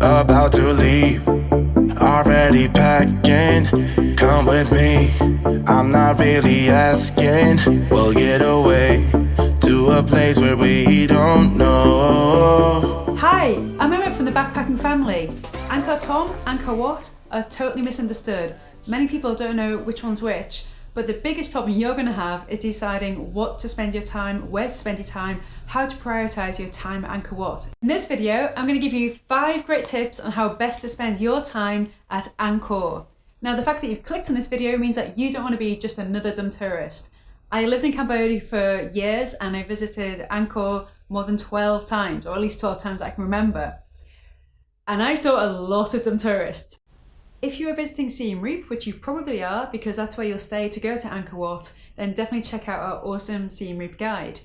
about to leave, already packing. Come with me, I'm not really asking. We'll get away to a place where we don't know. Hi, I'm Emma from the Backpacking Family. Angkor Thom, Angkor Wat are totally misunderstood. Many people don't know which one's which, but the biggest problem you're going to have is deciding what to spend your time, where to spend your time, how to prioritise your time at Angkor Wat. In this video, I'm going to give you 5 great tips on how best to spend your time at Angkor. Now, the fact that you've clicked on this video means that you don't want to be just another dumb tourist. I lived in Cambodia for years and I visited Angkor more than 12 times, or at least 12 times that I can remember. And I saw a lot of dumb tourists. If you are visiting Siem Reap, which you probably are because that's where you'll stay to go to Angkor Wat, then definitely check out our awesome Siem Reap guide.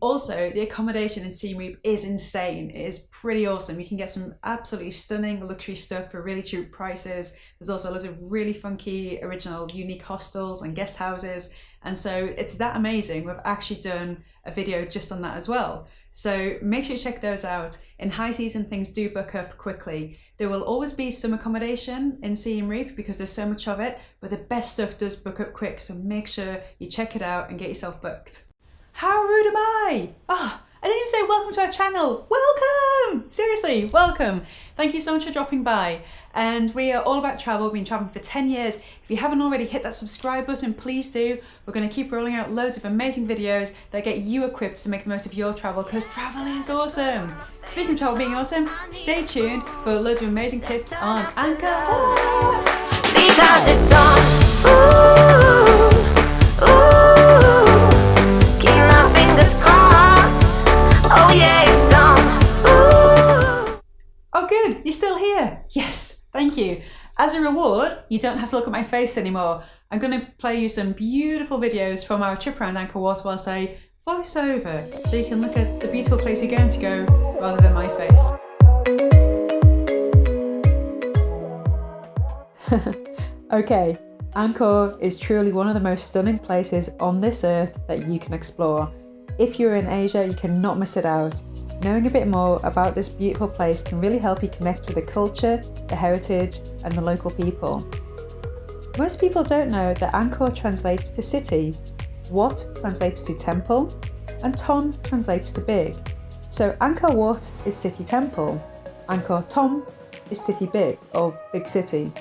Also, the accommodation in Siem Reap is insane. It is pretty awesome. You can get some absolutely stunning luxury stuff for really cheap prices. There's also loads of really funky, original, unique hostels and guest houses. And so it's that amazing. We've actually done a video just on that as well. So make sure you check those out. In high season, things do book up quickly. There will always be some accommodation in Siem Reap because there's so much of it, but the best stuff does book up quick. So make sure you check it out and get yourself booked. How rude am I? I didn't even say welcome to our channel. Welcome! Seriously, welcome. Thank you so much for dropping by. And we are all about travel. We've been traveling for 10 years. If you haven't already hit that subscribe button, please do. We're going to keep rolling out loads of amazing videos that get you equipped to make the most of your travel, because travel is awesome. Speaking of travel being awesome, stay tuned for loads of amazing tips on Angkor. Because it's on. Ooh, ooh. Keep my fingers crossed. Oh yeah, it's on. Ooh. Oh good, you're still here. Yes, thank you. As a reward, you don't have to look at my face anymore. I'm going to play you some beautiful videos from our trip around Angkor Wat whilst I voice over, so you can look at the beautiful place you're going to go rather than my face. Okay, Angkor is truly one of the most stunning places on this earth that you can explore. If you're in Asia, you cannot miss it out. Knowing a bit more about this beautiful place can really help you connect with the culture, the heritage, and the local people. Most people don't know that Angkor translates to city, Wat translates to temple, and Thom translates to big. So Angkor Wat is city temple, Angkor Thom is city big, or big city.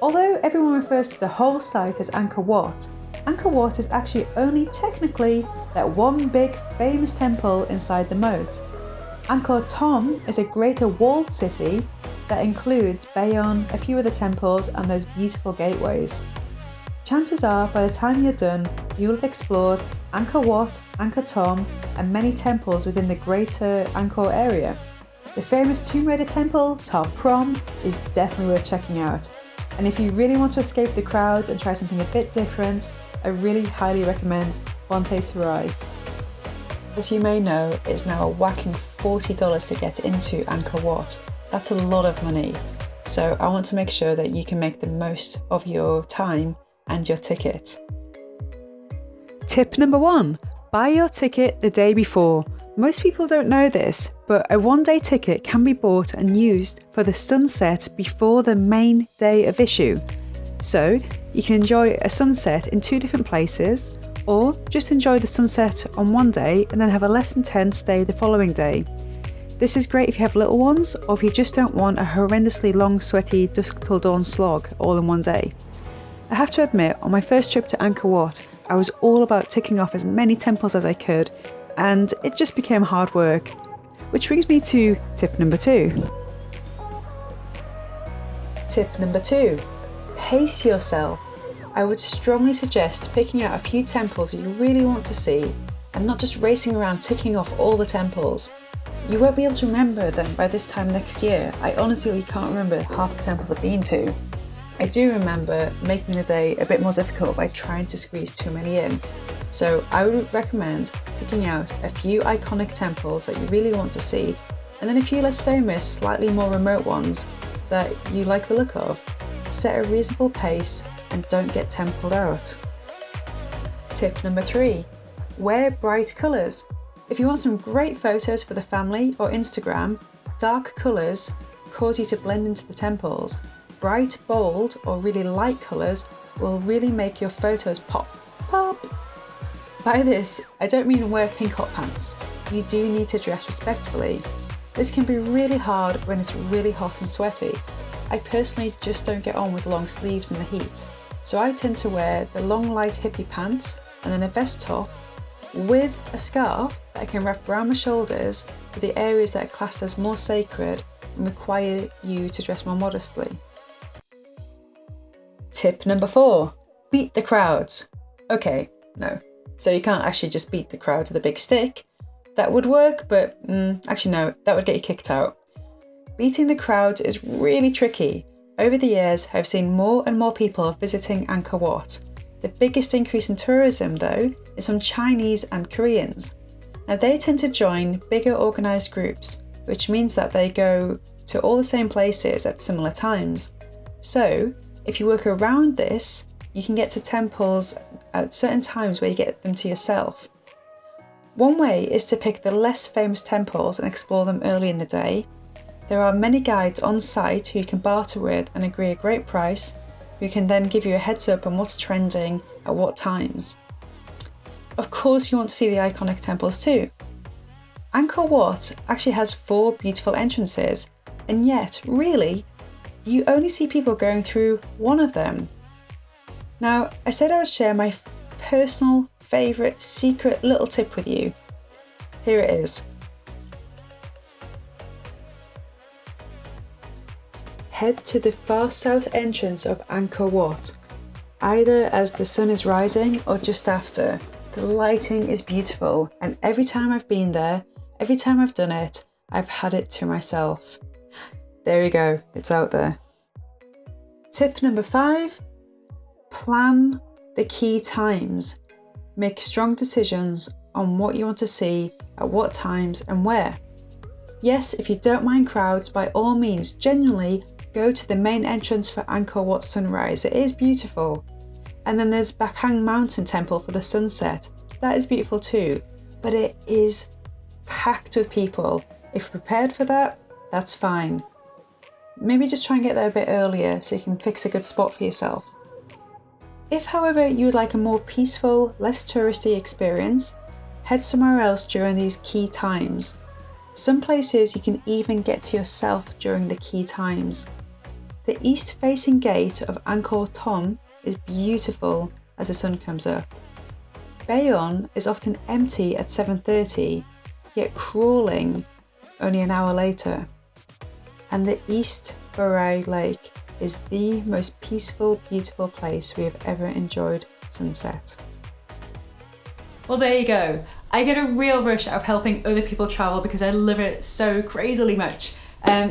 Although everyone refers to the whole site as Angkor Wat is actually only technically that one big famous temple inside the moat. Angkor Thom is a greater walled city that includes Bayon, a few other temples, and those beautiful gateways. Chances are by the time you're done, you'll have explored Angkor Wat, Angkor Thom, and many temples within the greater Angkor area. The famous Tomb Raider temple, Ta Prohm, is definitely worth checking out. And if you really want to escape the crowds and try something a bit different, I really highly recommend Bonte Sarai. As you may know, it's now a whacking $40 to get into Angkor Wat. That's a lot of money. So I want to make sure that you can make the most of your time and your ticket. Tip number 1, buy your ticket the day before. Most people don't know this, but a one-day ticket can be bought and used for the sunset before the main day of issue. So you can enjoy a sunset in 2 different places, or just enjoy the sunset on one day and then have a less intense day the following day. This is great if you have little ones, or if you just don't want a horrendously long, sweaty, dusk till dawn slog all in one day. I have to admit, on my first trip to Angkor Wat, I was all about ticking off as many temples as I could, and it just became hard work. Which brings me to tip number 2. Tip number 2. Pace yourself. I would strongly suggest picking out a few temples that you really want to see, and not just racing around ticking off all the temples. You won't be able to remember them by this time next year. I honestly can't remember half the temples I've been to. I do remember making the day a bit more difficult by trying to squeeze too many in. So I would recommend picking out a few iconic temples that you really want to see, and then a few less famous, slightly more remote ones that you like the look of. Set a reasonable pace and don't get templed out. Tip number 3. Wear bright colours. If you want some great photos for the family or Instagram, dark colours cause you to blend into the temples, bright, bold or really light colours will really make your photos pop. By this, I don't mean wear pink hot pants. You do need to dress respectfully. This can be really hard when it's really hot and sweaty. I personally just don't get on with long sleeves in the heat, so I tend to wear the long light hippie pants and then a vest top with a scarf that I can wrap around my shoulders for the areas that are classed as more sacred and require you to dress more modestly. Tip number 4, beat the crowds. Okay, no. So you can't actually just beat the crowd with a big stick. That would work, but actually no, that would get you kicked out. Beating the crowds is really tricky. Over the years, I've seen more and more people visiting Angkor Wat. The biggest increase in tourism, though, is from Chinese and Koreans. Now they tend to join bigger organised groups, which means that they go to all the same places at similar times. So, if you work around this, you can get to temples at certain times where you get them to yourself. One way is to pick the less famous temples and explore them early in the day. There are many guides on site who you can barter with and agree a great price, who can then give you a heads up on what's trending at what times. Of course you want to see the iconic temples too. Angkor Wat actually has 4 beautiful entrances, and yet, really, you only see people going through one of them. Now, I said I would share my personal favourite secret little tip with you. Here it is. Head to the far south entrance of Angkor Wat, either as the sun is rising or just after. The lighting is beautiful, and every time I've been there, every time I've done it, I've had it to myself. There you go, it's out there. Tip number 5, plan the key times. Make strong decisions on what you want to see, at what times and where. Yes, if you don't mind crowds, by all means, genuinely go to the main entrance for Angkor Wat sunrise. It is beautiful. And then there's Bakhang Mountain Temple for the sunset. That is beautiful too, but it is packed with people. If you're prepared for that, that's fine. Maybe just try and get there a bit earlier so you can fix a good spot for yourself. If, however, you would like a more peaceful, less touristy experience, head somewhere else during these key times. Some places you can even get to yourself during the key times. The east-facing gate of Angkor Thom is beautiful as the sun comes up. Bayon is often empty at 7:30, yet crawling only an hour later. And the East Baray Lake is the most peaceful, beautiful place we have ever enjoyed sunset. Well, there you go. I get a real rush out of helping other people travel because I love it so crazily much.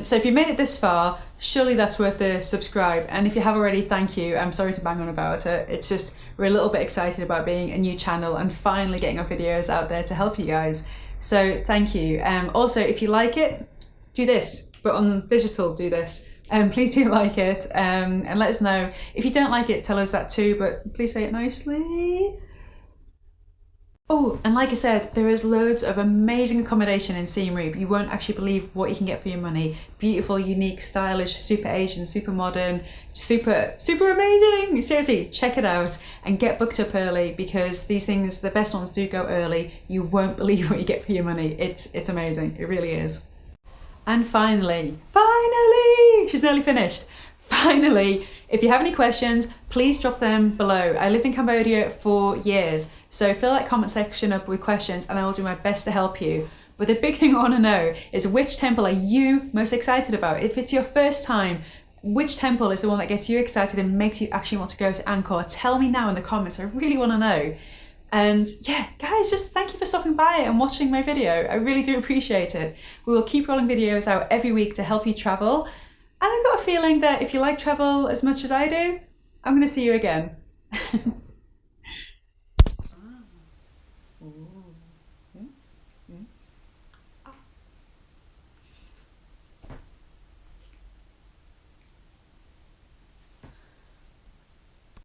So if you made it this far, surely that's worth the subscribe. And if you have already, thank you. I'm sorry to bang on about it. It's just we're a little bit excited about being a new channel and finally getting our videos out there to help you guys. So thank you. Also, if you like it, do this, but on digital, do this. Please do like it and let us know. If you don't like it, tell us that too, but please say it nicely. Oh, and like I said, there is loads of amazing accommodation in Siem Reap. You won't actually believe what you can get for your money. Beautiful, unique, stylish, super Asian, super modern, super amazing. Seriously, check it out and get booked up early because these things, the best ones do go early. You won't believe what you get for your money. It's amazing, it really is. And finally, she's nearly finished. Finally, if you have any questions, please drop them below. I lived in Cambodia for years, so fill that comment section up with questions and I will do my best to help you. But the big thing I want to know is which temple are you most excited about? If it's your first time, which temple is the one that gets you excited and makes you actually want to go to Angkor? Tell me now in the comments, I really want to know. And yeah, guys, just thank you for stopping by and watching my video. I really do appreciate it. We will keep rolling videos out every week to help you travel. And I've got a feeling that if you like travel as much as I do, I'm going to see you again.